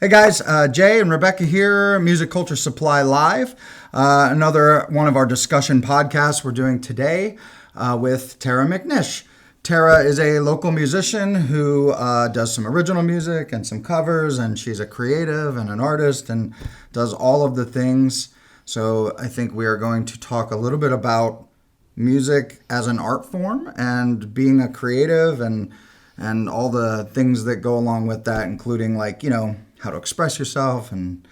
Hey guys, Jay and Rebecca here, Music Culture Supply Live. Another one of our discussion podcasts we're doing today with Tara McNish. Tara is a local musician who does some original music and some covers, and she's a creative and an artist and does all of the things. So I think we are going to talk a little bit about music as an art form and being a creative and all the things that go along with that, including how to express yourself and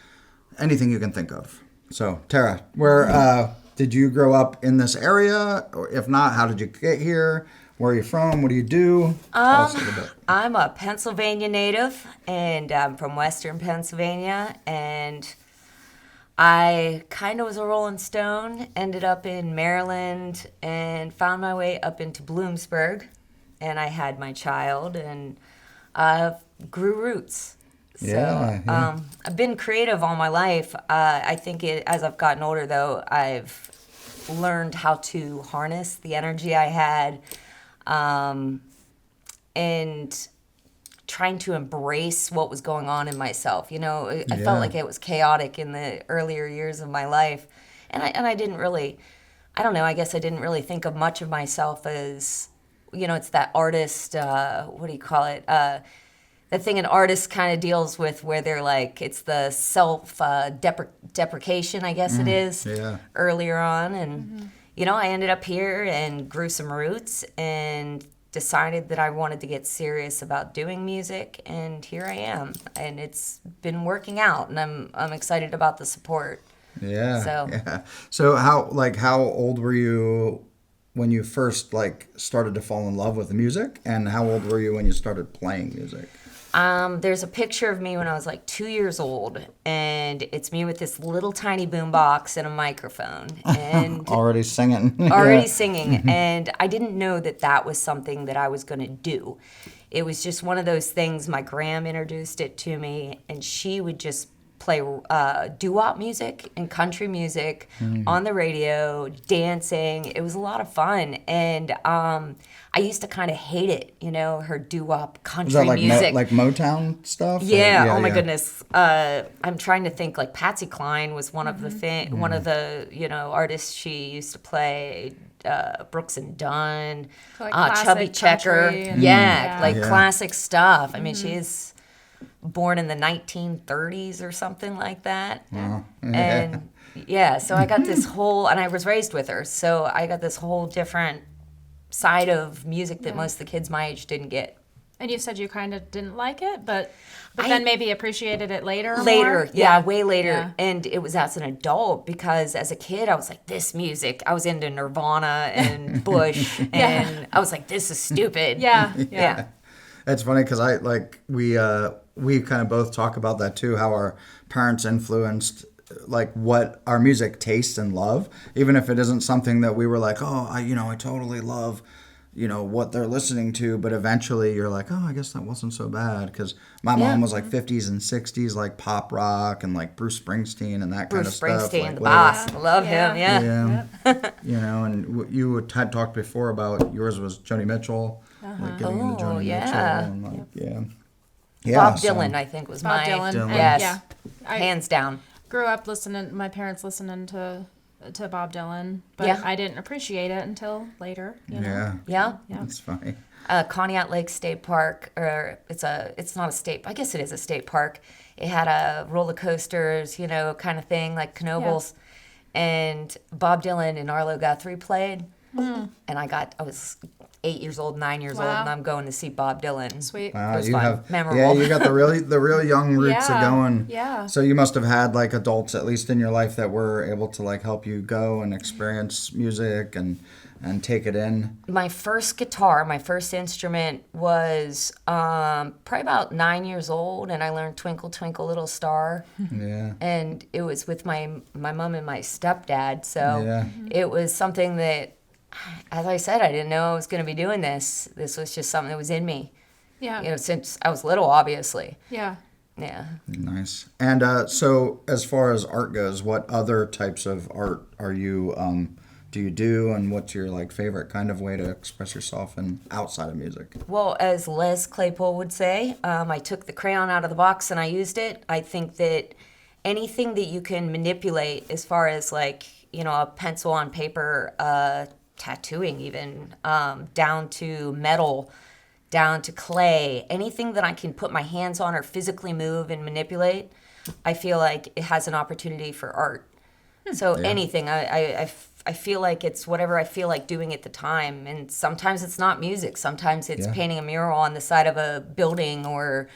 anything you can think of. So, Tara, where did you grow up in this area? Or if not, how did you get here? Where are you from? What do you do? Tell us a little bit. I'm a Pennsylvania native, and I'm from Western Pennsylvania, and I kind of was a rolling stone, ended up in Maryland, and found my way up into Bloomsburg, and I had my child, and grew roots. So I've been creative all my life. I think as I've gotten older, though, I've learned how to harness the energy I had and trying to embrace what was going on in myself. You know, I felt like it was chaotic in the earlier years of my life. And I didn't really, I don't know, I guess I didn't really think of much of myself as, it's that artist, what do you call it? The thing an artist kind of deals with where they're like, it's the self-deprecation, I guess it is, earlier on. And, I ended up here and grew some roots and decided that I wanted to get serious about doing music. And here I am. And it's been working out, and I'm excited about the support. So how old were you when you first started to fall in love with music, and how old were you when you started playing music? There's a picture of me when I was 2 years old, and it's me with this little tiny boombox and a microphone, and already singing. And I didn't know that was something that I was going to do. It was just one of those things. My gram introduced it to me, and she would just play doo-wop music and country music on the radio, dancing. It was a lot of fun, and I used to kind of hate it, her doo-wop country music. like Motown stuff? Yeah. Oh my goodness. I'm trying to think. Patsy Cline was one of the one of the artists she used to play. Brooks and Dunn, Chubby Checker, classic stuff. I mean, she is born in the 1930s or something like that. Wow. And so I got this whole, and I was raised with her, so I got this whole different side of music that most of the kids my age didn't get. And you said you kind of didn't like it, but then maybe appreciated it later. Way later. Yeah. And it was as an adult, because as a kid I was like, this music, I was into Nirvana and Bush, and I was like, this is stupid. Yeah. It's funny because we kind of both talk about that too, how our parents influenced what our music tastes and love, even if it isn't something that we were like, oh, I totally love, what they're listening to, but eventually you're like, oh, I guess that wasn't so bad, because my mom was 50s and 60s pop rock and Bruce Springsteen and that kind of stuff. Bruce Springsteen, the boss, love him, and you had talked before about yours was Joni Mitchell, getting into Joni Mitchell, and Bob Dylan, I think, was Bob my Dylan. Yes, hands down. Grew up my parents listening to Bob Dylan, but I didn't appreciate it until later. Yeah. That's funny. Conneaut Lake State Park, or it's not a state, I guess it is a state park. It had a roller coasters, kind of thing, like Knoebels, and Bob Dylan and Arlo Guthrie played, and I was 8 years old, 9 years old, and I'm going to see Bob Dylan. Sweet. Wow, it was fun. Memorable. Yeah, you got the real young roots of going. Yeah. So you must have had adults, at least in your life, that were able to help you go and experience music and take it in. My first guitar, my first instrument was probably about 9 years old, and I learned Twinkle Twinkle Little Star. Yeah. And it was with my mom and my stepdad, so it was something that, as I said, I didn't know I was going to be doing this. This was just something that was in me. Yeah. Since I was little, obviously. Yeah. Yeah. Nice. And so as far as art goes, what other types of art are you do you do, and what's your like favorite kind of way to express yourself and outside of music? Well, as Les Claypool would say, I took the crayon out of the box and I used it. I think that anything that you can manipulate, as far as like, a pencil on paper, tattooing even, down to metal, down to clay, anything that I can put my hands on or physically move and manipulate, I feel like it has an opportunity for art. So anything, I feel like it's whatever I feel like doing at the time. And sometimes it's not music. Sometimes it's painting a mural on the side of a building, or,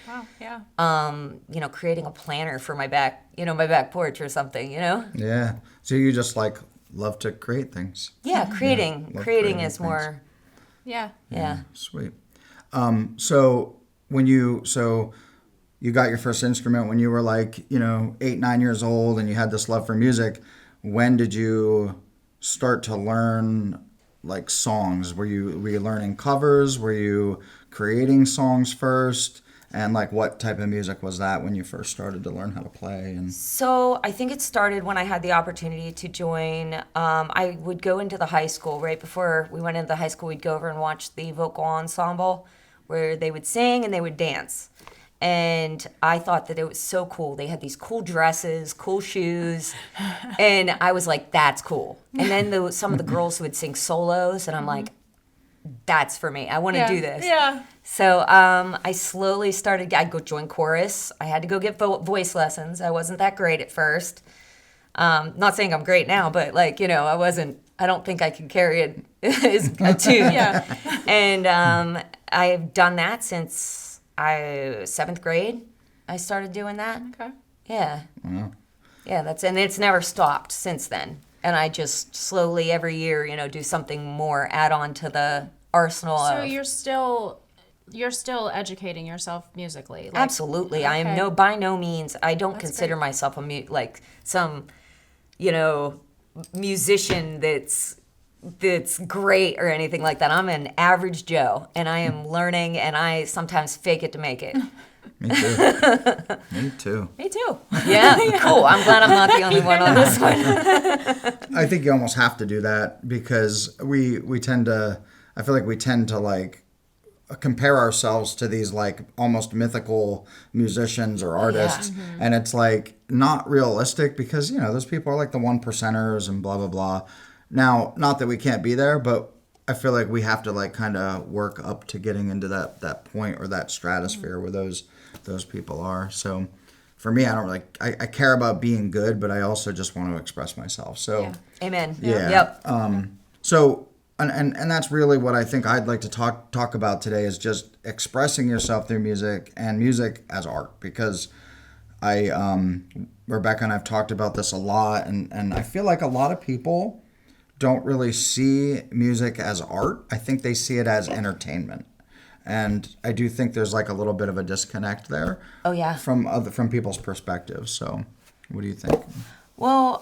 creating a planter for my back, my back porch or something, Yeah. So you just like love to create things. Yeah, creating is things. more. Yeah. Yeah. Sweet. So you got your first instrument when you were like, 8, 9 years old, and you had this love for music. When did you start to learn like songs? Were you learning covers? Were you creating songs first? And like what type of music was that when you first started to learn how to play? And So I think it started when I had the opportunity to join. I would go into the high school. Right before we went into the high school, we'd go over and watch the vocal ensemble where they would sing and they would dance. And I thought that it was so cool. They had these cool dresses, cool shoes, and I was like, that's cool. And then some of the girls would sing solos, and I'm like, that's for me. I want to do this. Yeah. So I slowly started, I'd go join chorus. I had to go get voice lessons. I wasn't that great at first. Not saying I'm great now, but I don't think I could carry it as a tune. Yeah. And I've done that since 7th grade. I started doing that. Okay. Yeah. wow. Yeah, and it's never stopped since then. And I just slowly every year, do something more, add on to the arsenal So of. you're still educating yourself musically. Like, Absolutely. I am okay. by no means, I don't That's consider great. myself some, musician that's great or anything like that. I'm an average Joe, and I am learning, and I sometimes fake it to make it. Me too. Me too. Me too. Yeah, cool. I'm glad I'm not the only one on this one. I think you almost have to do that because we tend to, I feel like we tend to like compare ourselves to these like almost mythical musicians or artists. And it's like not realistic because, those people are like the 1%ers and blah, blah, blah. Now, not that we can't be there, but I feel like we have to like kind of work up to getting into that point or that stratosphere where those people are. So for me, I don't really, I care about being good, but I also just want to express myself. So Amen. yeah. Yep. So and that's really what I think I'd like to talk about today is just expressing yourself through music and music as art, because Rebecca and I've talked about this a lot, and I feel like a lot of people don't really see music as art. I think they see it as entertainment. And I do think there's like a little bit of a disconnect there. Oh, yeah. From people's perspectives. So what do you think? Well,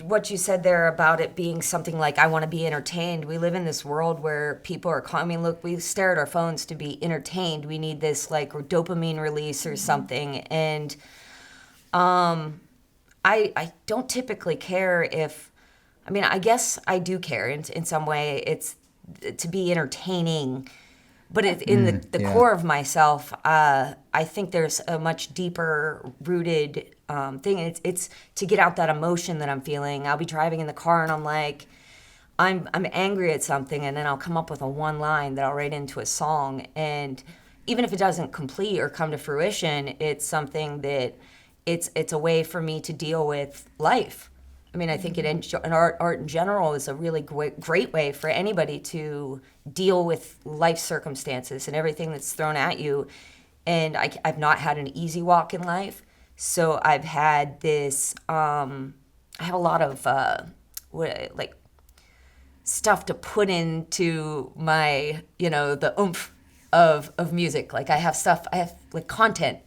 what you said there about it being something like, I want to be entertained. We live in this world where people are, look, we stare at our phones to be entertained. We need this like dopamine release or something. And I don't typically care if, I guess I do care in some way. It's to be entertaining, but in the core of myself, I think there's a much deeper rooted thing. It's to get out that emotion that I'm feeling. I'll be driving in the car and I'm like, I'm angry at something, and then I'll come up with a one line that I'll write into a song. And even if it doesn't complete or come to fruition, it's something that it's a way for me to deal with life. I think art in general is a really great way for anybody to deal with life circumstances and everything that's thrown at you. And I've not had an easy walk in life, so I've had this. I have a lot of stuff to put into my, the oomph of music. Like I have like content.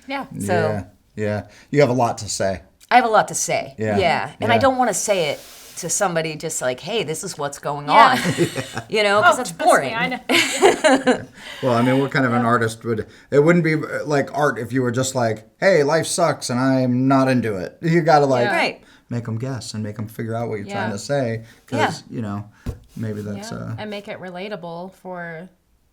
Yeah. So Yeah. You have a lot to say. I have a lot to say. Yeah. And I don't want to say it to somebody just like, hey, this is what's going on. Because that's boring. I know. Well, what kind of an artist it wouldn't be like art if you were just like, hey, life sucks and I'm not into it. You got to like, Right. make them guess and make them figure out what you're Yeah. trying to say. Because, Yeah. you know, maybe that's... and make it relatable for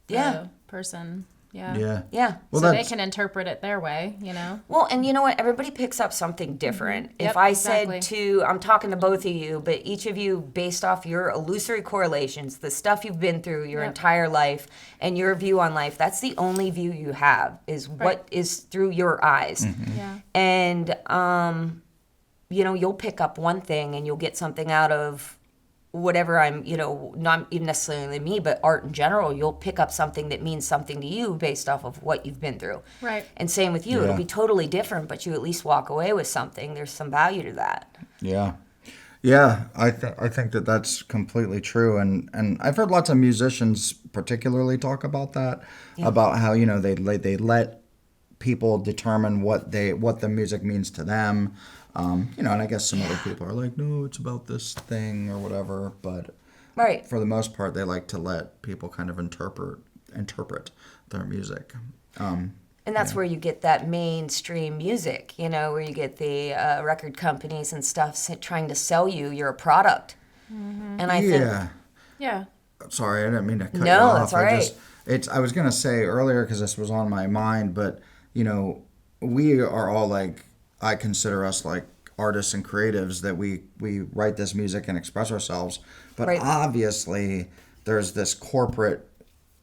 the Yeah. person. Yeah. yeah. Yeah. Well, So they that's... can interpret it their way, you know? Well, and you know what? Everybody picks up something different. Yep, If I exactly. said to, I'm talking to both of you, but each of you, based off your illusory correlations, the stuff you've been through your Yep. entire life, and your view on life, that's the only view you have, is what Right. is through your eyes. Yeah. And, you know, you'll pick up one thing and you'll get something out of whatever you know, not even necessarily me, but art in general. You'll pick up something that means something to you based off of what you've been through. Right. And same with you. Yeah. It'll be totally different, but you at least walk away with something. There's some value to that. Yeah. Yeah, I think that that's completely true, and I've heard lots of musicians particularly talk about that, about how, you know, they let people determine what the music means to them, you know, and I guess some other people are like, no, it's about this thing or whatever, but Right. for the most part, they like to let people kind of interpret their music. And that's where you get that mainstream music, you know, where you get the record companies and stuff trying to sell you your product. And I think, Yeah. Yeah. Sorry, I didn't mean to cut you No, off. that's all right. I was gonna say earlier because this was on my mind, but you know, we are all like, I consider us like artists and creatives, that we write this music and express ourselves. But Right. obviously, there's this corporate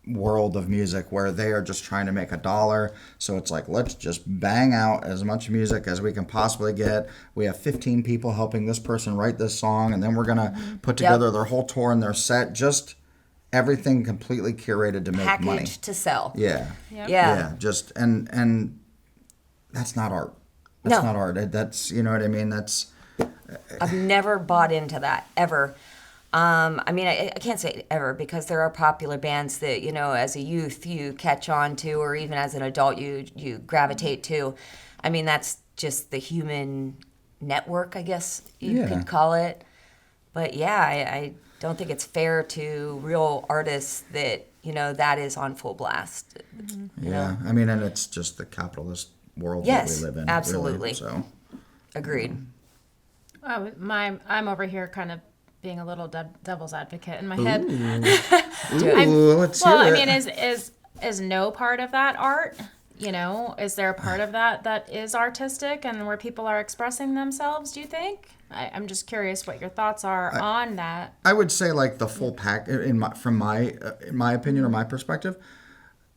world of music where they are just trying to make a dollar. So it's like, let's just bang out as much music as we can possibly get. We have 15 people helping this person write this song, and then we're gonna put together their whole tour and their set. Just everything completely curated to make money. packaged to sell. Yeah. Yep. Yeah. Just and that's not art. That's No. not art. That's, you know what I mean. That's I've never bought into that, ever. I mean, I can't say ever, because there are popular bands that, you know, as a youth you catch on to, or even as an adult you gravitate to. I mean, that's just the human network, I guess you Yeah. could call it. But yeah, I don't think it's fair to real artists that, you know, that is on full blast. You know? I mean, and it's just the capitalist world Yes, that we live in. absolutely. Really, so Agreed. Oh, I'm over here kind of being a little devil's advocate in my head. Ooh, let's Well, hear I it. mean, is no part of that art? You know, is there a part of that is artistic and where people are expressing themselves? Do you think? I'm just curious what your thoughts are on that. I would say like the full pack in my opinion or my perspective.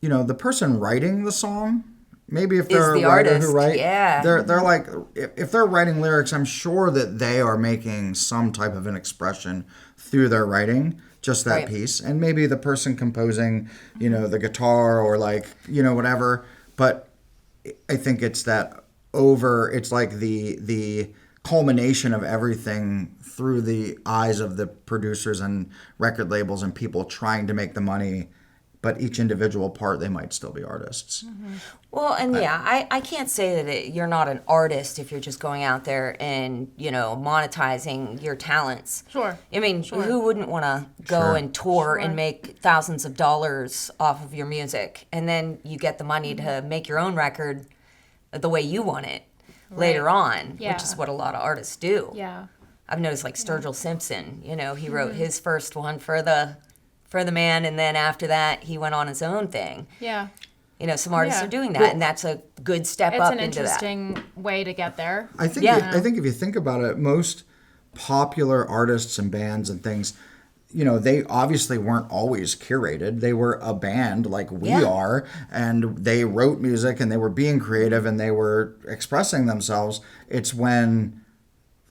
You know, the person writing the song, maybe if they're the a writer artist, who write, yeah. they're like, if they're writing lyrics, I'm sure that they are making some type of an expression through their writing, just that Right. piece. And maybe the person composing, you know, the guitar or like, you know, whatever. But I think it's it's like the culmination of everything through the eyes of the producers and record labels and people trying to make the money. But each individual part, they might still be artists. Well, and I can't say that you're not an artist if you're just going out there and, you know, monetizing your talents. Sure. I mean, who wouldn't want to go Sure. and tour Sure. and make thousands of dollars off of your music, and then you get the money to make your own record the way you want it later on, Yeah. which is what a lot of artists do. Yeah. I've noticed, like Sturgill Simpson, you know, he wrote his first one for the man, and then after that he went on his own thing. Yeah. You know, some artists Yeah. are doing that, and that's a good step It's up an into that. interesting way to get there. I think Yeah. I think if you think about it, most popular artists and bands and things, you know, they obviously weren't always curated. They were a band like we Yeah. are, and they wrote music and they were being creative and they were expressing themselves. It's when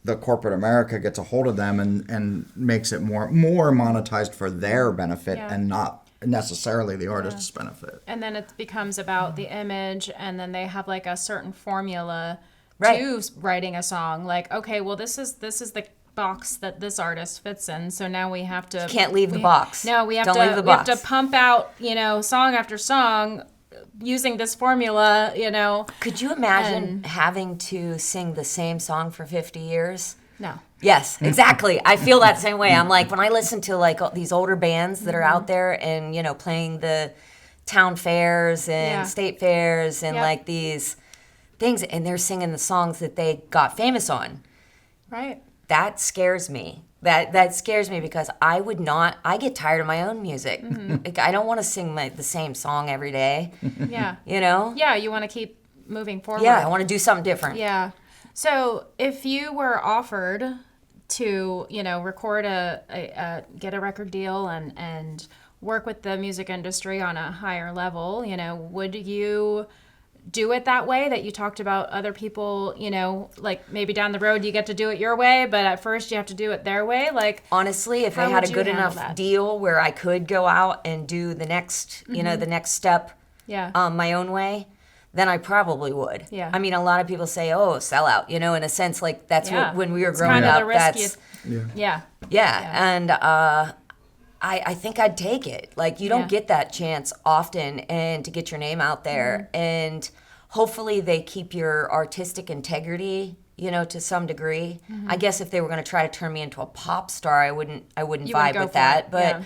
the corporate America gets a hold of them and makes it more monetized for their benefit Yeah. and not necessarily the artist's benefit. And then it becomes about the image, and then they have like a certain formula Right. to writing a song. Like, okay, well, this is the box that this artist fits in. So now we have to Can't leave the box. No, we have Don't to leave the we have to box. pump out, you know, song after song using this formula, you know. Could you imagine having to sing the same song for 50 years? No. Yes, exactly. I feel that same way. I'm like, when I listen to like these older bands that are out there and, you know, playing the town fairs and Yeah. state fairs and Yep. like these things, and they're singing the songs that they got famous on. Right. That scares me. That scares me because I get tired of my own music. Like, I don't want to sing the same song every day, Yeah. you know? Yeah, you want to keep moving forward. Yeah, I want to do something different. Yeah. So if you were offered to, record get a record deal and work with the music industry on a higher level, would you do it that way that you talked about other people, like maybe down the road you get to do it your way, but at first you have to do it their way? Like, honestly, if I how had a would you good handle enough that? deal where I could go out and do the next, the next step Yeah. my own way, then I probably would. Yeah. I mean, a lot of people say, "Oh, sell out," in a sense, like that's Yeah. what when we were It's growing kind of up. the risk That's Yeah. and I think I'd take it. Like, you don't Yeah. get that chance often, and to get your name out there, and hopefully they keep your artistic integrity, to some degree. I guess if they were going to try to turn me into a pop star, I wouldn't You vibe wouldn't go with for that. it, But yeah.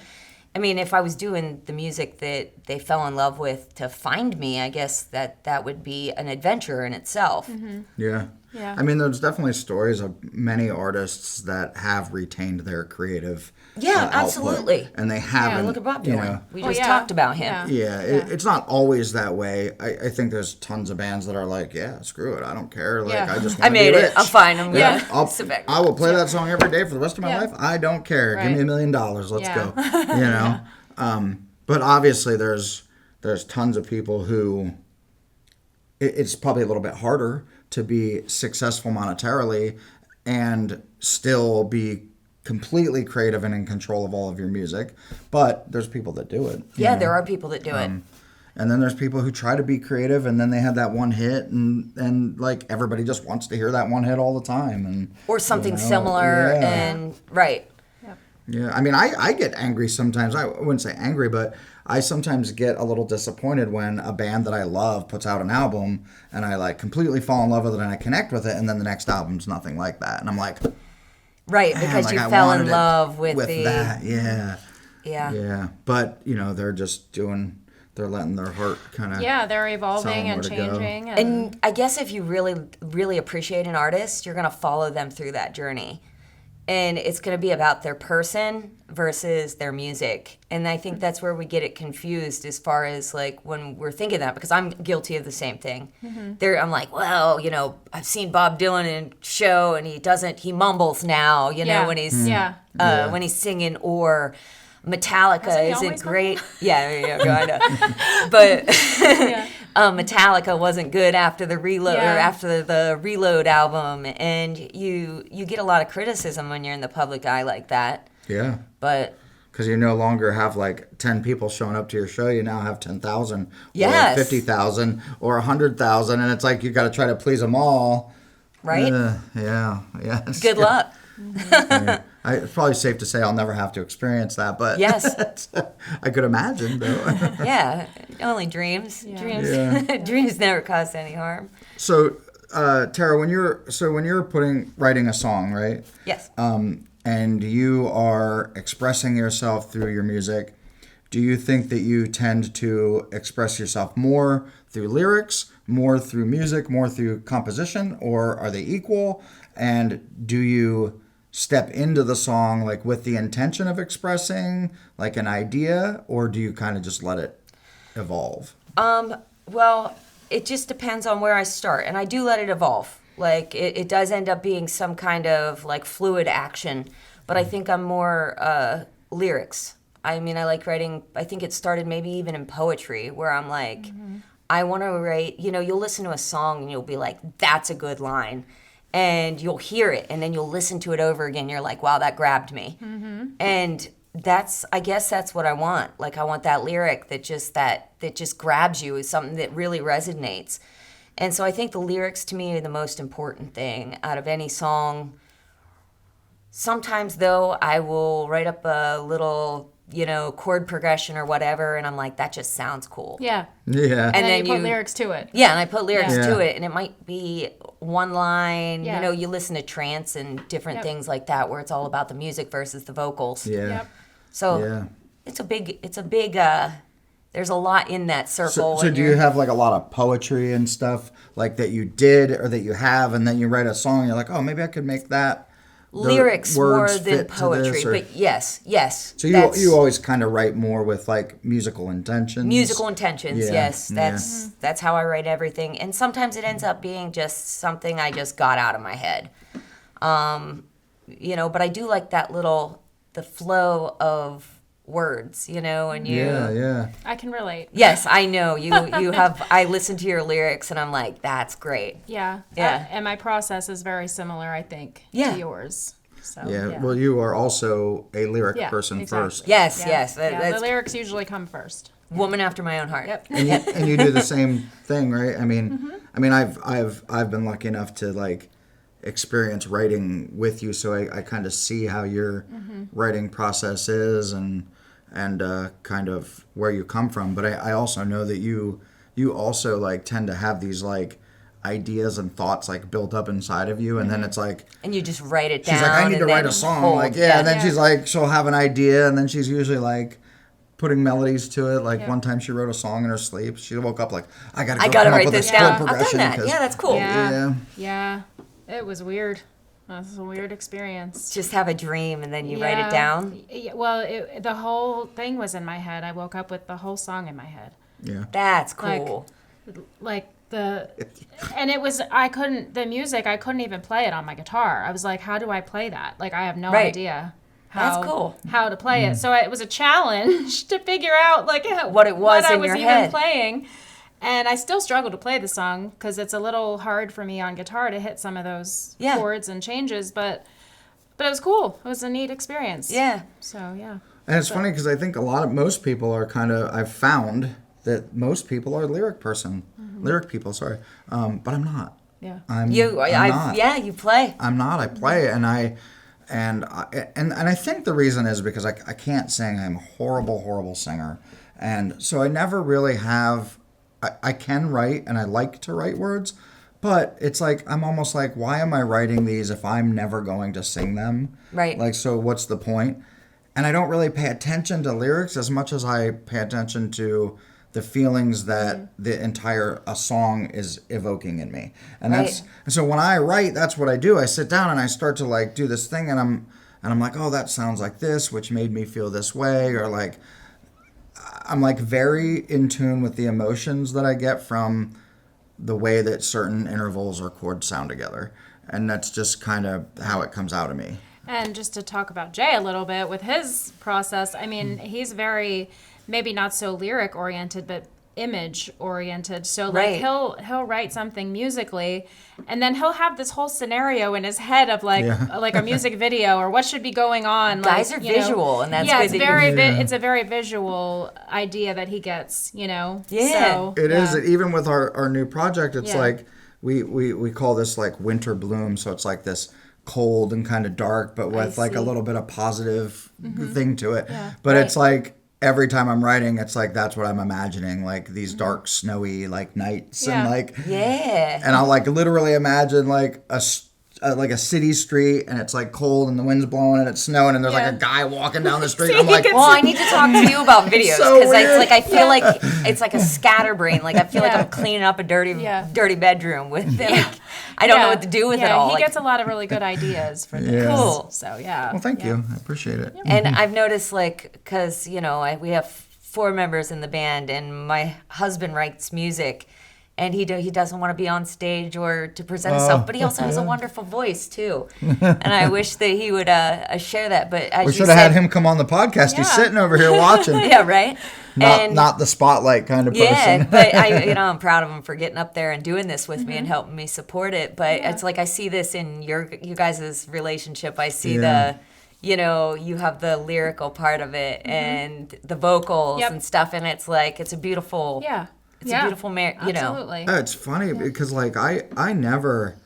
I mean, if I was doing the music that they fell in love with to find me, I guess that would be an adventure in itself. Yeah. Yeah. I mean, there's definitely stories of many artists that have retained their creative output, absolutely. and they haven't. Look at Bob you Dylan. know, We Oh, just yeah. talked about him. Yeah. it's not always that way. I think there's tons of bands that are like, yeah, screw it, I don't care. Like, Yeah. I just I want to be made rich. it. I'm fine. I'm Yeah, gonna sit back. I will play that song every day for the rest of my Yeah. life. I don't care. Give Right. me $1 million. Let's Yeah. go. But obviously, there's tons of people who it's probably a little bit harder to be successful monetarily and still be completely creative and in control of all of your music. But there's people that do it. you Yeah, know? there are people that do it. And then there's people who try to be creative and then they have that one hit and like everybody just wants to hear that one hit all the time and Or something you know, similar, yeah. and right. Yeah, I mean, I get angry sometimes. I wouldn't say angry, but I sometimes get a little disappointed when a band that I love puts out an album and I like completely fall in love with it and I connect with it, and then the next album's nothing like that, and I'm like, Right, "Man, because like, you I fell wanted in it love with the that." Yeah, yeah. But they're just they're letting their heart kind of Yeah, they're evolving and where to go. changing. And I guess if you really, really appreciate an artist, you're gonna follow them through that journey. And it's going to be about their person versus their music. And I think that's where we get it confused as far as like when we're thinking that, because I'm guilty of the same thing. I'm like, well, I've seen Bob Dylan in show and he mumbles now, Yeah. when he's Yeah. when he's singing, or Metallica Hasn't he isn't always great. Yeah, kind of. But Metallica wasn't good after the Reload Yeah. or after the Reload album, and you get a lot of criticism when you're in the public eye like that. Yeah. But Because you no longer have like 10 people showing up to your show. You now have 10,000 Yes. or 50,000 or 100,000. And it's like you got to try to please them all. right, Yeah. good luck. It's probably safe to say I'll never have to experience that. But Yes. I could imagine, though. Yeah, only dreams. Yeah. Dreams. Yeah. Dreams never cause any harm. So, Tara, when you're writing a song, right? Yes. And you are expressing yourself through your music, do you think that you tend to express yourself more through lyrics, more through music, more through composition, or are they equal? And do you step into the song like with the intention of expressing like an idea, or do you kind of just let it evolve? Well, it just depends on where I start, and I do let it evolve. Like, it does end up being some kind of, like, fluid action, but I think I'm more lyrics. I mean, I like writing, I think it started maybe even in poetry, where I'm like, I want to write, you'll listen to a song and you'll be like, that's a good line. And you'll hear it, and then you'll listen to it over again. You're like, wow, that grabbed me. And I guess that's what I want. Like, I want that lyric that just grabs you, is something that really resonates. And so I think the lyrics to me are the most important thing out of any song. Sometimes, though, I will write up a little, chord progression or whatever, and I'm like, that just sounds cool. Yeah. Yeah. And then you put lyrics to it. Yeah, and I put lyrics Yeah. to it, and it might be one line. Yeah. You listen to trance and different Yep. things like that, where it's all about the music versus the vocals. Yeah. Yep. So Yeah. it's a big, there's a lot in that circle. So and do you have like a lot of poetry and stuff like that you did or that you have, and then you write a song and you're like, oh, maybe I could make that lyrics more words than fit to this, poetry, or- but yes. So you always kind of write more with like musical intentions. Musical intentions, Yeah, yes. yeah. That's how I write everything. And sometimes it ends up being just something I just got out of my head. But I do like the flow of words, and you. Yeah. I can relate. Yes, I know you have. I listen to your lyrics and I'm like, that's great. Yeah. Yeah. And my process is very similar, I think, Yeah. to yours. So, Yeah. Well, you are also a lyric Yeah, person exactly. first. Yes, Yeah. yes. Yeah, That's the lyrics usually come first. woman after my own heart. Yep. And you do the same thing, right? I mean, I've been lucky enough to like experience writing with you, so I kind of see how your writing process is and kind of where you come from. But I also know that you also like tend to have these like ideas and thoughts like built up inside of you, and then it's like And you just write it down. she's like, I need to and write then a song, hold- like and then Yeah. she's like, she'll have an idea, and then she's usually like putting melodies to it. Like Yeah. one time she wrote a song in her sleep. She woke up like, I gotta I go gotta come up write with this a chord down. I've done progression that. 'cause- Yeah, that's cool. Yeah. Yeah. It was weird. That was a weird experience. Just have a dream and then you write it Yeah. down. Yeah, well, the whole thing was in my head. I woke up with the whole song in my head. Yeah. That's Like- cool. And it was, I couldn't even play it on my guitar. I was like, how do I play that? Like, I have no Right. idea That's cool. how to play it. So it was a challenge to figure out like What it was I in was your even head. playing. And I still struggle to play the song because it's a little hard for me on guitar to hit some of those Yeah. chords and changes, but it was cool. It was a neat experience. Yeah. So, yeah. And it's funny because I think most people are I've found that most people are lyric people, sorry. But I'm not. Yeah. I'm not. Yeah, you play. I'm not. I play, and I think the reason is because I can't sing. I'm a horrible singer, and so I never really have. I can write, and I like to write words, but it's like I'm almost like, why am I writing these if I'm never going to sing them? Right. Like, so what's the point? And I don't really pay attention to lyrics as much as I pay attention to the feelings that the entire a song is evoking in me. And Right. so when I write, that's what I do. I sit down and I start to like do this thing, and I'm like, oh, that sounds like this, which made me feel this way, or like I'm like very in tune with the emotions that I get from the way that certain intervals or chords sound together. And that's just kind of how it comes out of me. And just to talk about Jay a little bit with his process, I mean, he's very, maybe not so lyric oriented, but image oriented. So like Right. he'll write something musically, and then he'll have this whole scenario in his head of like Yeah. like a music video or what should be going on. Guys like, are you know. visual, and that's yeah, good it's that you- very Yeah. it's a very visual idea that he gets. Yeah. So, It is yeah. even with our new project, it's Yeah. like we call this like winter bloom. So it's like this cold and kind of dark, but with like a see. little bit of positive thing to it. Yeah. But Right. it's like every time I'm writing, it's like that's what I'm imagining, like these dark, snowy like nights Yeah. and like Yeah. and I'll like literally imagine like a city street, and it's like cold and the wind's blowing and it's snowing and there's Yeah. like a guy walking down the street. See, I'm like, he Well, I need to talk to you about videos so because it's weird. like I feel like it's like a scatterbrain. Like I feel like Yeah. I'm cleaning up a dirty Yeah. bedroom with like I don't know what to do with it all. He Like, gets a lot of really good ideas for this. Yeah. Cool. So yeah. well, thank yeah. you. I appreciate it. and I've noticed like because we have 4 members in the band, and my husband writes music. And he doesn't want to be on stage or to present himself, but he also has a wonderful voice too. And I wish that he would share that. But as We you should have had said- him come on the podcast. He's Yeah. sitting over here watching. Yeah, right. Not the spotlight kind of person. Yeah, but I'm proud of him for getting up there and doing this with me and helping me support it. But it's like I see this in you guys' relationship. I see Yeah. you have the lyrical part of it and the vocals Yep. and stuff, and it's like it's a beautiful. Yeah. It's a beautiful Absolutely. Oh, it's funny because like I never.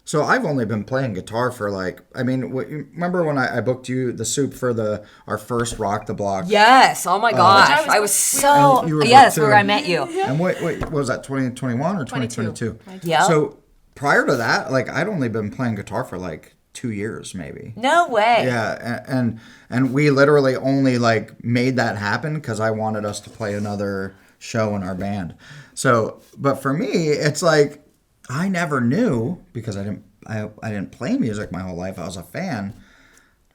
So I've only been playing guitar for like remember when I booked you the soup for our first Rock the Block? Yes. Oh my gosh. Which I I was was- so And you were yes, there where too. I met you. And what was that 2021 or 2022? Yeah. So prior to that, like I'd only been playing guitar for like 2 years maybe. No way. Yeah, and we literally only like made that happen because I wanted us to play another show in our band. So, but for me, it's like I never knew because I I didn't play music my whole life. I was a fan.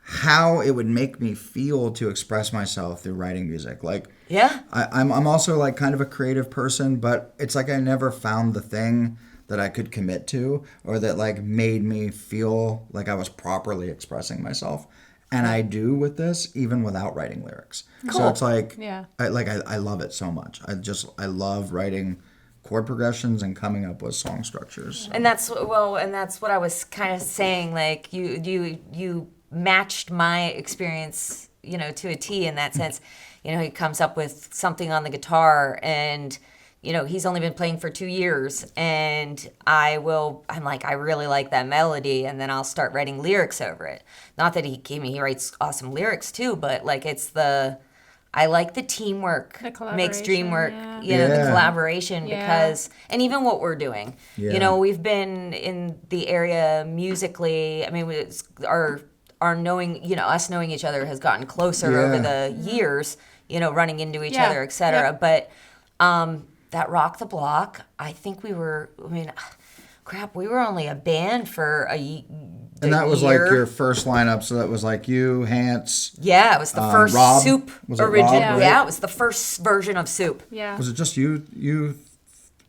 How it would make me feel to express myself through writing music. Like, Yeah. I'm also like kind of a creative person, but it's like I never found the thing that I could commit to or that like made me feel like I was properly expressing myself. And I do with this even without writing lyrics. So Cool. it's like, Yeah. I love it so much. I love writing chord progressions and coming up with song structures. And that's what I was kind of saying. Like you matched my experience, to a T in that sense. He comes up with something on the guitar, and he's only been playing for 2 years, and I'm like, I really like that melody, and then I'll start writing lyrics over it. Not that he writes awesome lyrics too, but like I like the teamwork The makes dream work, collaboration, the Yeah. collaboration, Yeah. because, and even what we're doing, Yeah. we've been in the area musically. I mean, our knowing, us knowing each other has gotten closer over Yeah. the years, running into each Yeah. other, etc. Yep. But that Rock the Block, I think we were only a band for And that was year. like your first lineup. So that was like you, Hance. Yeah, it was the first Rob. Soup Was it original. Rob, right? Yeah, it was the first version of Soup. Yeah. Was it just you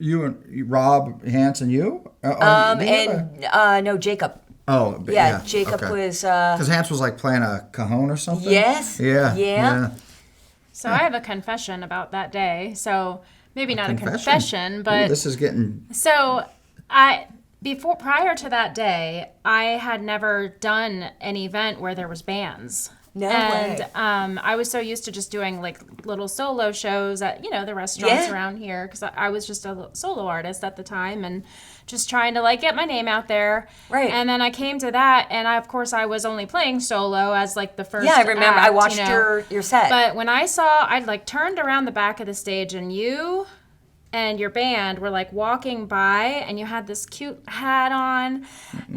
and Rob, Hance, and you? No, Jacob. Oh, but Yeah, Jacob okay. was. Because Hance was like playing a cajon or something. Yes. Yeah. So I have a confession about that day. So maybe not a confession, Ooh, but this is getting. so prior to that day, I had never done an event where there was bands. No and way. I was so used to just doing like little solo shows at the restaurants Yeah. around here, because I was just a solo artist at the time and just trying to like get my name out there. Right. And then I came to that, and of course I was only playing solo as like the first. Yeah, I remember. I act, watched you know. your set. But when I'd like turned around the back of the stage, and you and your band were like walking by, and you had this cute hat on,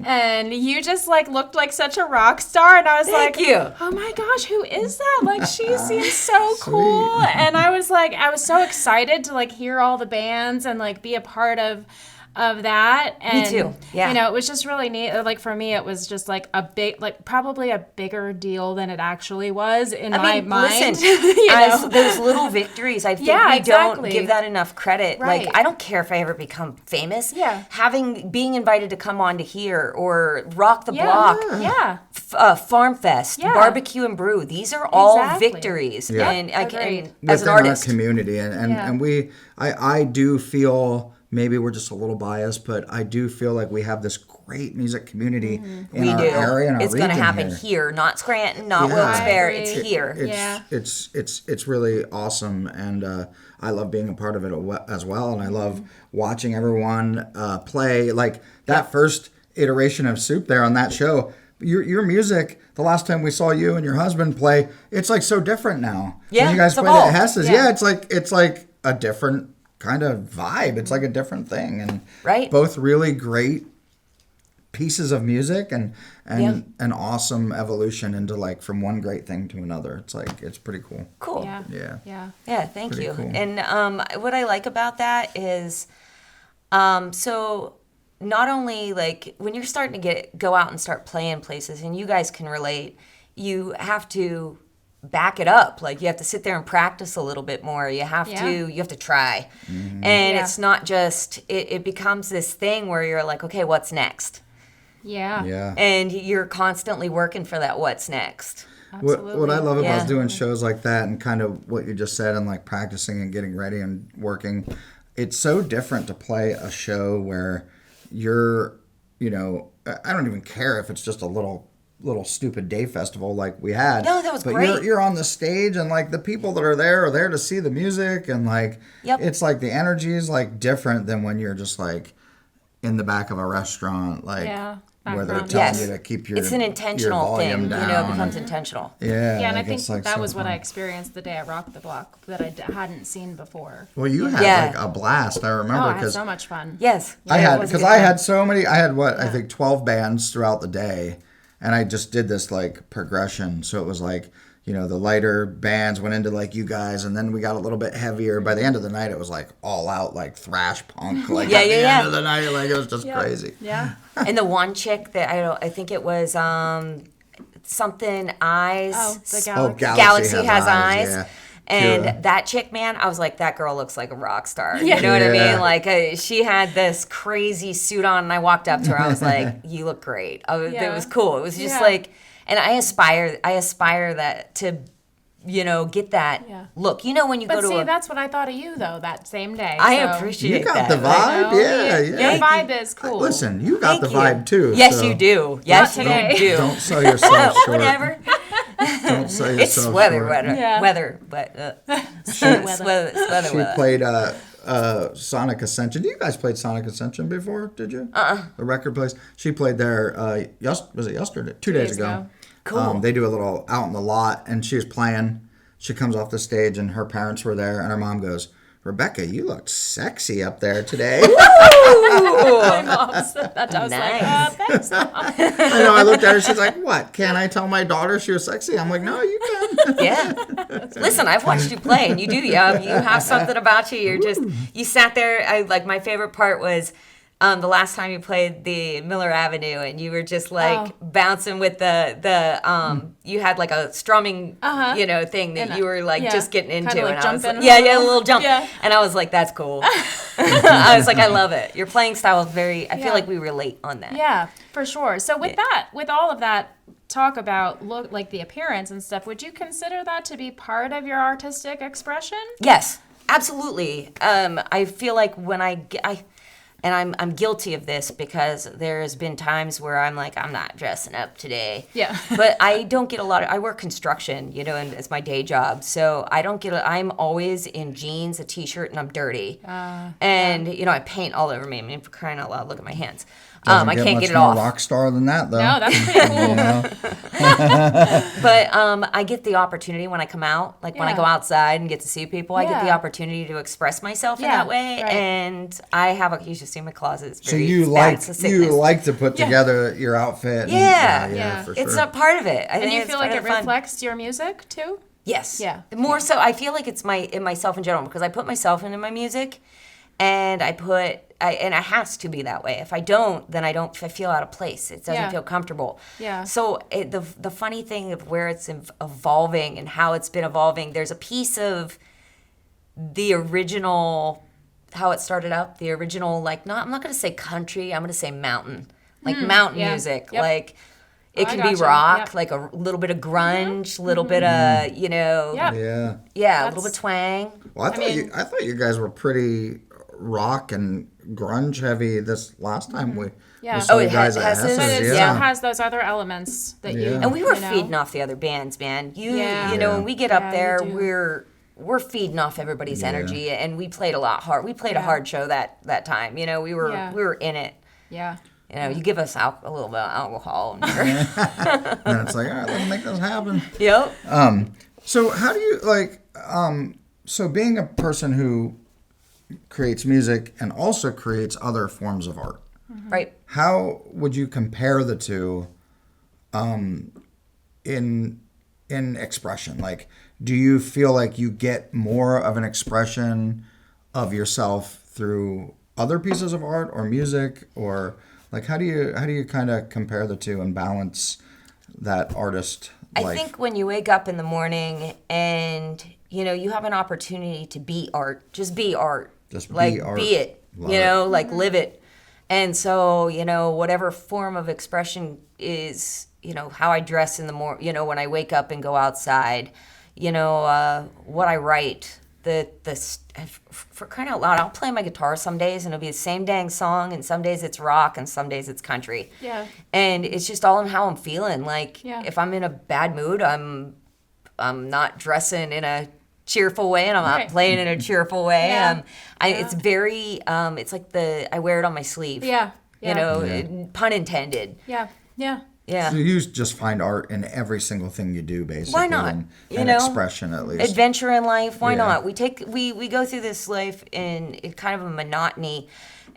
and you just like looked like such a rock star, and I was Thank like, you. oh my gosh, who is that? Like, she seems so cool. And I was so excited to like hear all the bands and like be a part of that. And, too. Yeah. it was just really neat. Like for me, it was just like probably a bigger deal than it actually was in my mind. Listen, those little victories, I think Yeah, we exactly. don't give that enough credit. Right. Like, I don't care if I ever become famous. Yeah. Being invited to come on to here or Rock the Yeah. Block, Yeah. Farm Fest, Yeah. Barbecue and Brew. These are all Exactly. victories. Yeah. And I Agreed. can, as an Within artist. our community, and I do feel maybe we're just a little biased, but I do feel like we have this great music community in We our do. area, in our It's going to region happen here. here, not Scranton, not Yeah. Wilkes-Barre. I It's agree. here. Yeah. It's really awesome, and I love being a part of it as well, and I love watching everyone play. Like that first iteration of Soup there on that show, your music. The last time we saw you and your husband play, it's like so different now. Yeah, when you guys it's played at evolved. Hess's, Yeah. it's like a different kind of vibe. It's like a different thing, and Right. both really great pieces of music and Yeah. an awesome evolution into like from one great thing to another. It's like it's pretty cool. Cool. Yeah. Yeah. Yeah. Yeah, thank Pretty you. cool. And what I like about that is, so not only like when you're starting to go out and start playing places, and you guys can relate, you have to back it up. Like you have to sit there and practice a little bit more. You have Yeah. to try, and Yeah. it's not just it becomes this thing where you're like, okay, what's next? Yeah. Yeah. And you're constantly working for that what's next. What I love about Yeah. doing shows like that and kind of what you just said and like practicing and getting ready and working, it's so different to play a show where you're, I don't even care if it's just a little stupid day festival like we had. No, that was but great. You're on the stage and like the people that are there to see the music and like Yep. it's like the energy is like different than when you're just like in the back of a restaurant like Yeah. where they're Background. telling Yes. you to keep your It's an your intentional volume thing, down it becomes and- intentional. Yeah, Yeah, and I like, think it's, like, that so was what fun. I experienced the day at Rock the Block that I hadn't seen before. Well, you had Yeah. like a blast. I Oh, remember I had because so much fun. Yes. I Yeah, it had was a because good I time. had so many. I had I think 12 bands throughout the day, and I just did this like progression. So it was like the lighter bands went into like you guys, and then we got a little bit heavier. By the end of the night, it was like all out, like thrash punk. Like at the end of the night, like it was just crazy. Yeah. And the one chick that I think it was something eyes. Oh, the Galaxy has eyes. Yeah. And Kira. that chick, man, I was like, that girl looks like a rock star. Yeah. You know what I Yeah. mean? Like, she had this crazy suit on, and I walked up to her. I was like, you look great. It was cool. It was just like, and I aspire that to, get that look. When you go to that's what I thought of you, though, that same day. I so. appreciate You got that. the vibe, yeah. Your vibe is cool. Listen, you got Thank the you. vibe too. Yes, so you do. Yes, Not you today. do. Don't sell yourself short. Whatever. Don't sell yourself It's short. weather, but She played Sonic Ascension. You guys played Sonic Ascension before, did you? The record place. She played there. Was it yesterday? 2 days ago. Cool. They do a little out in the lot, and she was playing. She comes off the stage, and her parents were there, and her mom goes, "Rebecca, you looked sexy up there today." My mom said that. I was Nice. thanks, Mom. I know. I looked at her. She's like, "What? Can't I tell my daughter she was sexy?" I'm like, "No, you can." Yeah. Listen, I've watched you play, and you do. You have something about you. You sat there. My favorite part was the last time you played the Miller Avenue, and you were just like bouncing with you had like a strumming, thing that you were like just getting into, Kinda like and I was like, jumping a little jump, Yeah. and I was like, that's cool. I was like, I love it. Your playing style is very. I feel like we relate on that. Yeah, for sure. So with all of that talk about look like the appearance and stuff, would you consider that to be part of your artistic expression? Yes, absolutely. I feel like when and I'm guilty of this because there's been times where I'm like, I'm not dressing up today. Yeah. But I don't get I work construction, and it's my day job. So I don't I'm always in jeans, a t-shirt, and I'm dirty. And, I paint all over me. I mean, for crying out loud, look at my hands. I can't get it off. Rock star than that, though. No, that's pretty cool. But I get the opportunity when I come out, like when I Yeah. go outside and get to see people, I get the Yeah. opportunity to express myself in Yeah, that way. right. And I have you should see my closet. It's So very you bad. like It's a sickness. to put together your outfit. Yeah. Yeah. For sure. It's a part of it. I And think you it's feel like part it of the fun. reflects your music too? Yes. Yeah. More so, I feel like it's in myself in general because I put myself into my music, and and it has to be that way. If I don't, then I feel out of place. It doesn't Yeah. feel comfortable. Yeah. So the funny thing of where it's evolving and how it's been evolving, there's a piece of the original, how it started up, the original, I'm not going to say country, I'm going to say mountain. Mountain yeah. music. Yep. It I can be gotcha. rock, Yep. like a little bit of grunge, little bit of, Yep. Yeah. yeah, a little bit of twang. Well, I thought you guys were pretty rock and grunge heavy this last time we Yeah. saw Oh, you it guys has at this? But Hess's. it Yeah. still has those other elements that you Yeah. And we were you know? feeding off the other bands, man. Yeah. When we get Yeah, up you there, do. we're feeding off everybody's Yeah. energy, and we played a lot hard. We played a Yeah. hard show that time. We were Yeah. we were in it. Yeah. You give us a little bit of alcohol. And And it's like, all right, let's make this happen. yep. So how do you so being a person who creates music and also creates other forms of art, Right. how would you compare the two in expression? Like, do you feel like you get more of an expression of yourself through other pieces of art or music, or like how do you kind of compare the two and balance that artist life? I think when you wake up in the morning and you have an opportunity to be art, just be art. Just be like art. be it. Love it. Like live it. And so, whatever form of expression is, how I dress in the morning, when I wake up and go outside, what I write, for crying out loud, I'll play my guitar some days and it'll be the same dang song, and some days it's rock and some days it's country. Yeah. And it's just all in how I'm feeling. Like Yeah. if I'm in a bad mood, I'm not dressing in a cheerful way, and I'm Right. not playing in a cheerful way. Yeah. It's very, it's like I wear it on my sleeve. Yeah. Yeah. Pun intended. Yeah. Yeah. Yeah. So you just find art in every single thing you do, basically. Why not? And expression, at least. Adventure in life, why Yeah. not? We go through this life in kind of a monotony,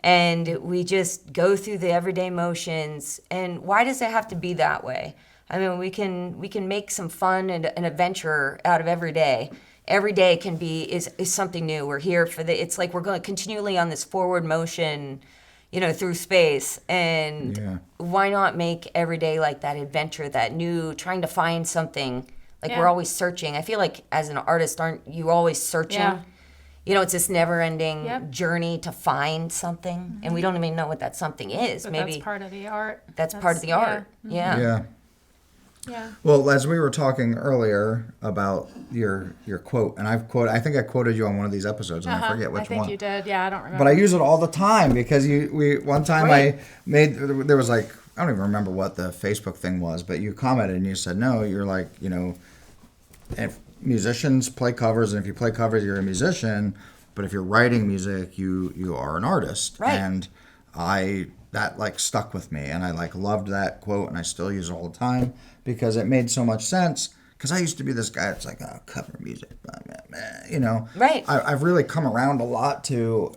and we just go through the everyday motions. And why does it have to be that way? I mean, we can make some fun and an adventure out of every day. Every day can be is something new. We're here for it's like we're going continually on this forward motion, through space. And why not make every day like that adventure, that new, trying to find something. Like we're always searching. I feel like as an artist, aren't you always searching? Yeah. It's this never-ending journey to find something, and we don't even know what that something is. But Maybe that's part of the art. That's part of the art. Yeah. Yeah. Yeah. Well, as we were talking earlier about your quote, and I think I quoted you on one of these episodes, and I forget which one. I think you did. Yeah, I don't remember. But I use it all the time because one time Right. there was like, I don't even remember what the Facebook thing was, but you commented and you said, no, you're like, if musicians play covers, and if you play covers, you're a musician, but if you're writing music, you are an artist. Right. And that like stuck with me, and I like loved that quote, and I still use it all the time because it made so much sense. Because I used to be this guy that's like, oh, cover music, Right. I've really come around a lot to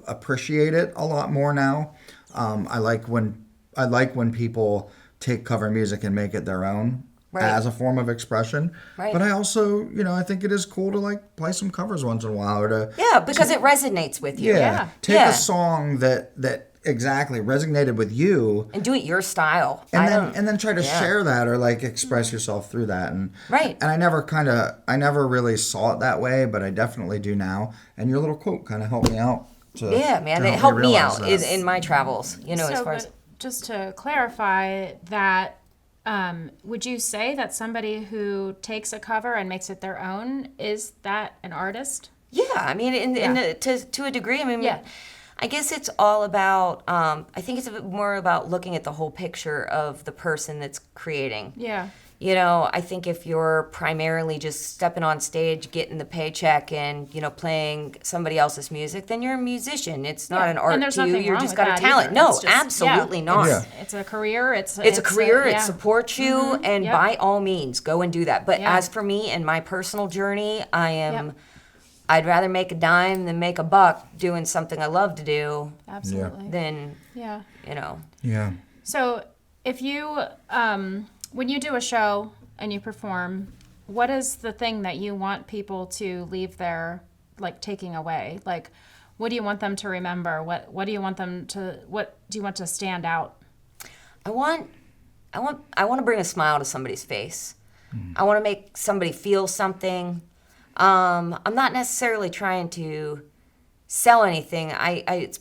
appreciate it a lot more now. I like when people take cover music and make it their own. Right. As a form of expression. Right. But I also, I think it is cool to like play some covers once in a while, or to Because it resonates with you. take Yeah. a song that exactly resonated with you, And do it your style. and then try to share that, or like express yourself through that. And Right. And I never really saw it that way, but I definitely do now. And your little quote kind of helped me out. Yeah, man. to It helped me realize out that. in my travels, as So, far as... but just to clarify that, would you say that somebody who takes a cover and makes it their own, is that an artist? Yeah, I mean, to a degree. I mean, Yeah. I guess it's all about. I think it's a bit more about looking at the whole picture of the person that's creating. Yeah. I think if you're primarily just stepping on stage, getting the paycheck, and playing somebody else's music, then you're a musician. It's not an art And there's to you. nothing You're wrong just with got a that talent. either. No, It's just- absolutely not. Yeah. It's a career. It's It's a career. It yeah. supports you, and Yep. by all means, go and do that. But Yeah. as for me and my personal journey, I am. Yep. I'd rather make a dime than make a buck doing something I love to do Absolutely. than Yeah. Yeah. So if you, when you do a show and you perform, what is the thing that you want people to leave there, like, taking away? Like, what do you want them to remember? What do you want them to, what do you want to stand out? I want to bring a smile to somebody's face. I want to make somebody feel something. I'm not necessarily trying to sell anything. It's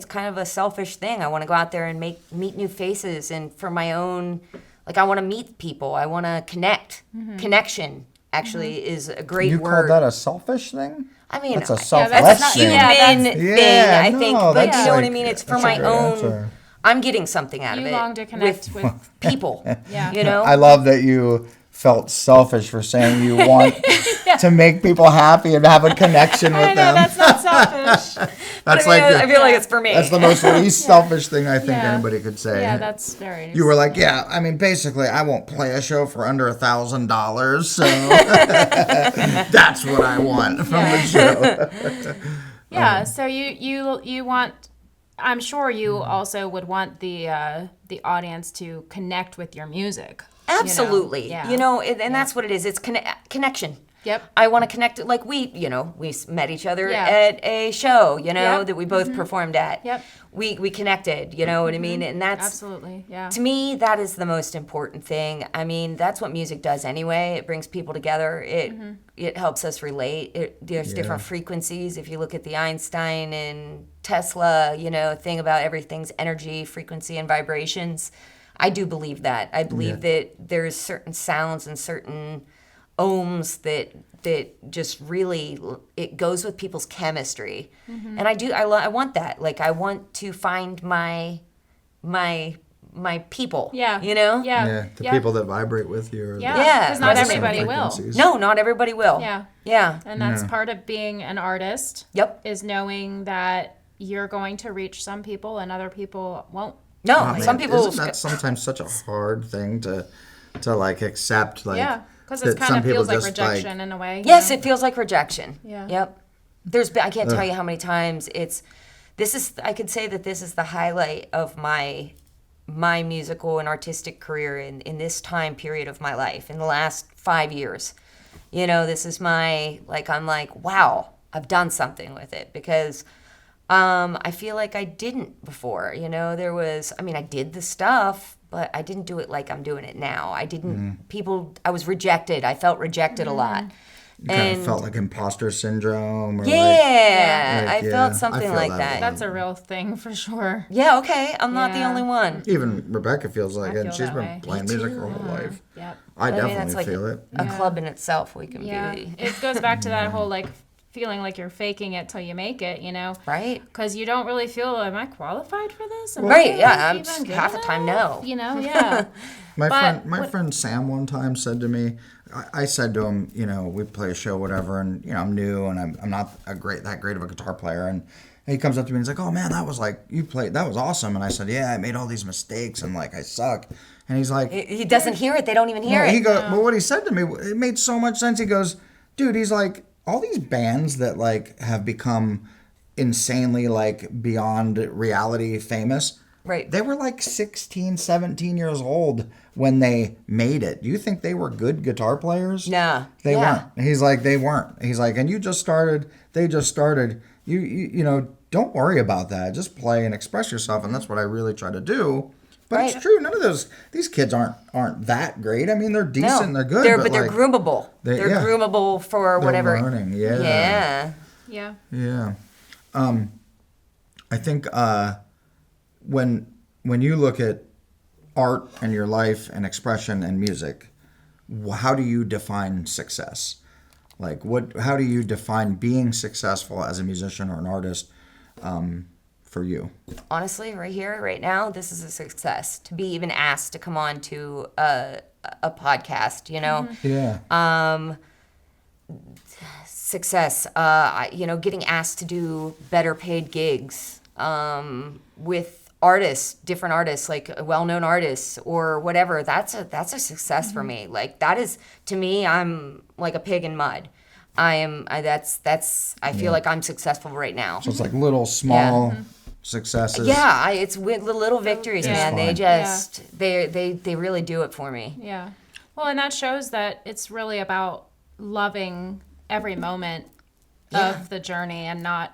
kind of a selfish thing. I want to go out there and meet new faces, and for my own, like, I want to meet people. I want to connect. Connection actually is a great You word. call that a selfish thing? I mean, That's a that's selfless not thing. human Yeah, thing, Yeah, I think. no, But that's you know what I like- mean? It's for that's a my great own. answer. I'm getting something out of You it. long to connect with people. Yeah. I love that you felt selfish for saying you want to make people happy and have a connection with I know, them. that's not selfish. That's I mean, like I feel like it's for me. that's the most least selfish thing I think Yeah. anybody could say. Yeah, that's very. You were like, yeah, I mean, basically, I won't play a show for under $1,000, so that's what I want from the show. Yeah, so you want, I'm sure you also would want the audience to connect with your music. Absolutely. Yeah. And that's what it is. It's connection. Yep. I want to connect, like we met each other Yeah. at a show, Yep. that we both performed at. Yep. We connected, you know what I mean? And that's, Absolutely, yeah. to me, that is the most important thing. I mean, that's what music does anyway. It brings people together. It helps us relate. There's different frequencies. If you look at the Einstein and Tesla, thing about everything's energy, frequency, and vibrations, I do believe that. I believe that there's certain sounds and certain ohms that just really, it goes with people's chemistry. And I want that. Like, I want to find my people. Yeah. Yeah. Yeah. The people that vibrate with you. Or Yeah. Yeah, Because not that's everybody will. frequencies. No, not everybody will. Yeah. Yeah. And that's part of being an artist. Yep. Is knowing that you're going to reach some people and other people won't. No, Oh, man, some people. Isn't that sometimes such a hard thing to like accept? Like, Yeah. Because that it kind some of people feels like just, rejection in a way. you Yes, know? it feels like rejection. Yeah. Yep. I can't tell you how many times I could say that this is the highlight of my my musical and artistic career in this time period of my life, in the last 5 years. You know, this is I'm like, wow, I've done something with it, because I feel like I didn't before. You know, I did the stuff, but I didn't do it like I'm doing it now. I was rejected. I felt rejected a lot. You kind of felt like imposter syndrome. Or I felt something feel like that a that. lot. That's a real thing for sure. Yeah, okay. I'm not the Yeah. only one. Even Rebecca feels like I it. feel She's that been way. playing Me music too. her whole life. Yep. I definitely that's like feel it. a club in itself. We can Yeah. be. It goes back to that whole like feeling like you're faking it till you make it, you know? Right. Because you don't really feel, am I qualified for this? Am Right, I yeah, I'm even good half the time, enough? no. You know, yeah. My friend Sam one time said to me, I said to him, you know, we play a show, whatever, and you know, I'm new and I'm not that great of a guitar player, and he comes up to me and he's like, oh man, that was that was awesome, and I said, yeah, I made all these mistakes and like I suck, and he's like, He doesn't hear it. They don't even hear no, it. he goes, well, what he said to me, it made so much sense. He goes, dude, he's like, all these bands that like have become insanely like beyond reality famous, Right. they were like 16, 17 years old when they made it. Do you think they were good guitar players? Nah. They Yeah. weren't. He's like, they weren't. He's like, and you just started, they just started. You know, don't worry about that. Just play and express yourself. And that's what I really try to do. But Right. it's true. None of these kids aren't that great. I mean, they're decent. They're good. But they're like, groomable. They're yeah. groomable for they're whatever. learning. Yeah. Yeah. Yeah. Yeah. I think when you look at art and your life and expression and music, how do you define success? Like how do you define being successful as a musician or an artist for you? Honestly, right here, right now, this is a success. To be even asked to come on to a podcast, you know. Yeah. Success. You know, getting asked to do better paid gigs with artists, different artists, like well-known artists or whatever. That's a success for me. Like that is, to me, I'm like a pig in mud. I feel like I'm successful right now. So it's like little small successes. Yeah, it's with the little victories, Yeah. man. They Fine. just they really do it for me. Yeah. Well, and that shows that it's really about loving every moment of the journey and not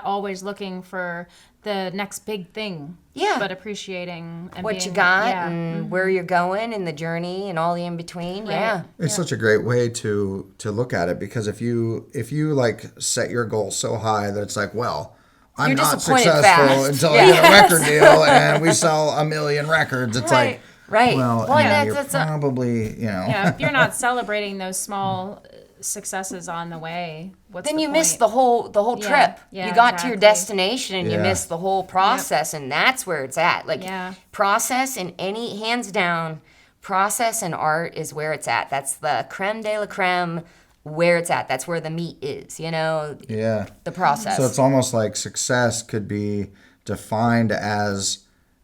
always looking for the next big thing. Yeah. But appreciating and What being, you got yeah. and where you're going and the journey and all the in between. Yeah. It's such a great way to look at it, because if you like set your goal so high that it's like, well, I'm You're not disappointed successful fast. until I get a record deal and we sell 1 million records. It's like, Right. well, Well, and and you're that's a- probably, you know. Yeah, if you're not celebrating those small successes on the way, what's Then the you point? miss the whole Yeah, trip. yeah, You got to your exactly. destination and you Yeah. miss the whole process, and that's where it's at. Like Yeah. process in any, hands down, process in art is where it's at. That's the creme de la creme, where it's at. That's where the meat is, you know, Yeah. the process. So it's almost like success could be defined as,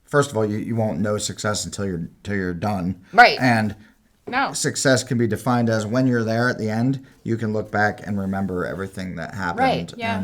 first of all, you won't know success until you're done. Right. And No. success can be defined as when you're there at the end, you can look back and remember everything that happened Right, yeah.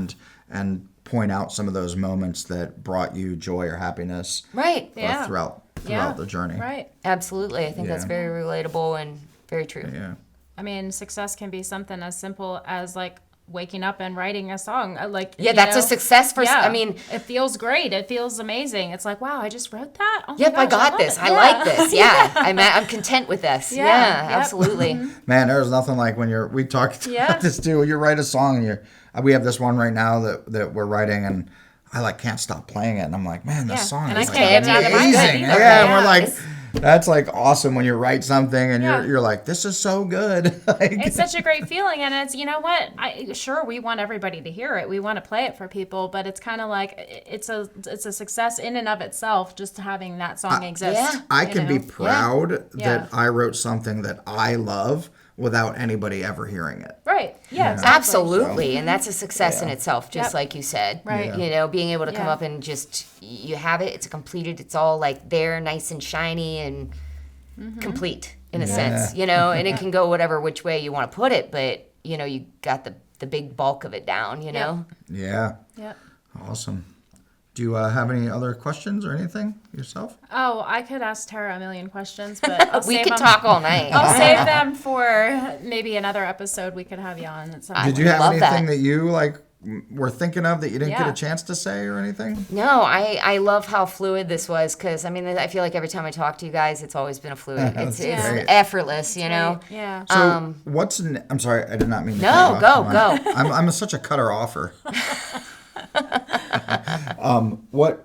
and point out some of those moments that brought you joy or happiness Right. Yeah. throughout Yeah. the journey. Right. Absolutely. I think that's Yeah. very relatable and very true. Yeah. I mean, success can be something as simple as like waking up and writing a song. Like Yeah, you that's a know, success for. Yeah. I mean, it feels great. It feels amazing. It's like, wow, I just wrote that. Oh my yep, I gosh, got love this. it. I Yeah. like this. Yeah, I'm content with this. Yeah, Yeah, yep. absolutely. Man, there's nothing like when we talked Yeah. about this too. You write a song and we have this one right now that we're writing, and I like can't stop playing it, and I'm like, man, this Yeah. song And is I like can't get it out of my head amazing. either. Yeah, and we're Yeah. like, that's like awesome when you write something and Yeah. you're like, this is so good. Like, It's such a great feeling, and it's, you know what, sure, we want everybody to hear it, we want to play it for people, but it's kind of like it's a success in and of itself just having that song exist. yeah. I you can be know? proud Yeah. that I wrote something that I love without anybody ever hearing it. Right. Yeah. Exactly. Absolutely, and that's a success in Yeah. itself, just Yep. like you said. Right. You know, being able to come Yeah. up and just you have it, it's completed, it's all like there, nice and shiny and complete in a sense. You know, and it can go whatever which way you want to put it, but you know, you got the big bulk of it down. You know. Yeah. Yep. Awesome. Do you have any other questions or anything yourself? Oh, I could ask Tara a million questions, but I'll We save could them. talk all night. I'll save them for maybe another episode we could have you on at some point. Did you have love anything that. that you like were thinking of that you didn't get Yeah. a chance to say or anything? No, I love how fluid this was because, I mean, I feel like every time I talk to you guys, it's always been a fluid. That's It's great. effortless, you know? Yeah. So what's I'm sorry, I did not mean to No, cut you go, off. go. I'm such a cutter offer.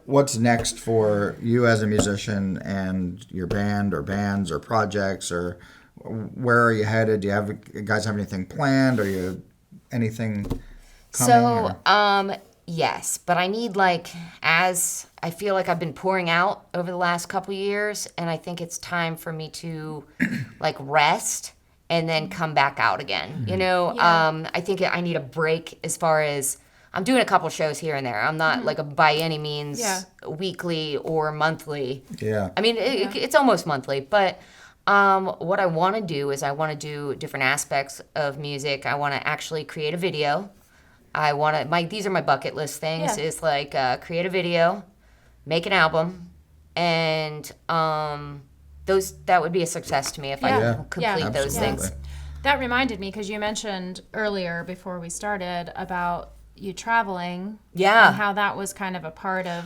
What's next for you as a musician and your band or bands or projects, or where are you headed? Do you guys have anything planned? Are you anything coming? So, yes, but I need as I feel like I've been pouring out over the last couple years, and I think it's time for me to rest and then come back out again. You know, Yeah. I think I need a break as far as I'm doing a couple shows here and there. I'm not by any means Yeah. weekly or monthly. Yeah. I mean, it's almost monthly, but what I want to do is I want to do different aspects of music. I want to actually create a video. I want to, these are my bucket list things, Yeah. is create a video, make an album, and that would be a success to me if I Yeah. could complete those Absolutely. things. That reminded me because you mentioned earlier before we started about you traveling. Yeah. And how that was kind of a part of,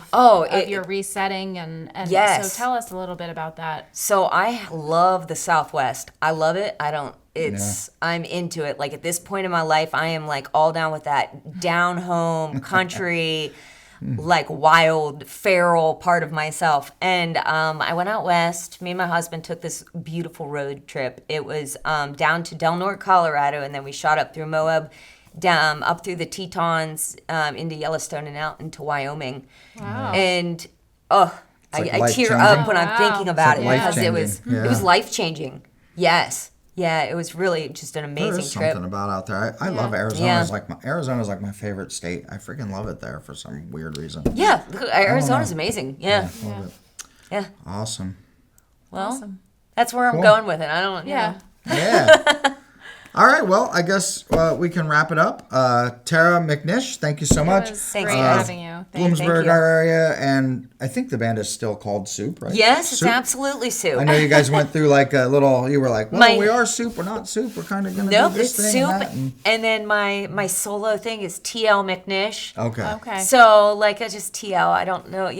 your resetting and Yes. so tell us a little bit about that. So I love the Southwest. I love it. I'm into it. Like at this point in my life, I am all down with that down home country, wild, feral part of myself. And I went out west. Me and my husband took this beautiful road trip. It was down to Del Norte, Colorado, and then we shot up through Moab, down up through the Tetons, into Yellowstone and out into Wyoming. Wow. And like I tear life-changing. up when I'm Wow. thinking about It's it like because it was life-changing. life changing. Yes. Yeah, it was really just an There amazing is trip. something about out there. I love Arizona. Yeah. Arizona's like my favorite state. I freaking love it there for some weird reason. Yeah, Arizona's amazing. Yeah. Love it. Yeah. Awesome. Well, Awesome. that's where I'm Cool. going with it. I don't Yeah. Yeah. All right. Well, I guess we can wrap it up. Tara McNish, thank you so much. It was Thanks, great guys. having you. Bloomsburg you. area, and I think the band is still called Soup, right? Yes, it's Soup? absolutely Sue. I know you guys went through a little. You were like, "Well, My- we are Soup. We're not Soup. We're kind of gonna Nope, do this it's thing Soup. and that." And then my solo thing is TL McNish. Okay. Okay. So I just TL. I don't know,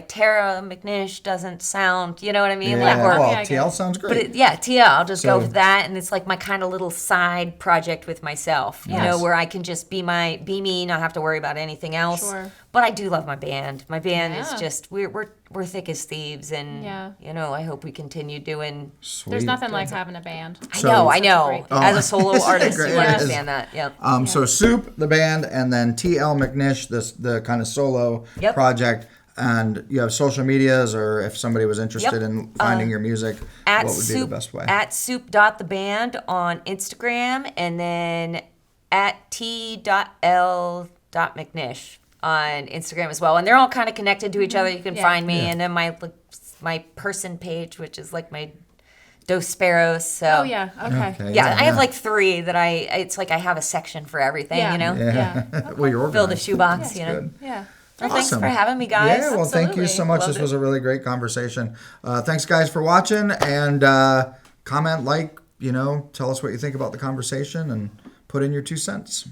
Tara McNish doesn't sound, you know what I mean? Yeah. Or, Well, Yeah, I get TL it. sounds but great. TL. I'll just go So- with that, and it's my kind of little side project with myself, you know, Nice. where I can just be me, not have to worry about anything else. Sure. But I do love my band. My band is Yeah. just we're thick as thieves, and Yeah. I hope we continue doing. Sweet. There's nothing like having a band. I So- know. Such a great thing. As a solo It's artist, great. you It is. understand that. Yep. So Soup, the band, and then TL McNish, the kind of solo Yep. project. And you have social medias, or if somebody was interested Yep. in finding your music, At what would soup, be the best way? At soup.theband on Instagram, and then at t.l.mcnish on Instagram as well. And they're all kind of connected to each other. You can Yeah. find me, Yeah. and then my person page, which is my Dos Sparrows. So Oh yeah. Okay. Okay. yeah, I have Yeah. 3 that it's I have a section for everything, Yeah. you know? Yeah. Yeah. Well, you're Fill the organized. shoebox, That's you know? good. Yeah. Well, thanks Awesome. for having me, guys. Yeah, well, thank you so Absolutely. much. Loved This was it. a really great conversation. Thanks, guys, for watching. And comment, tell us what you think about the conversation, and put in your 2 cents.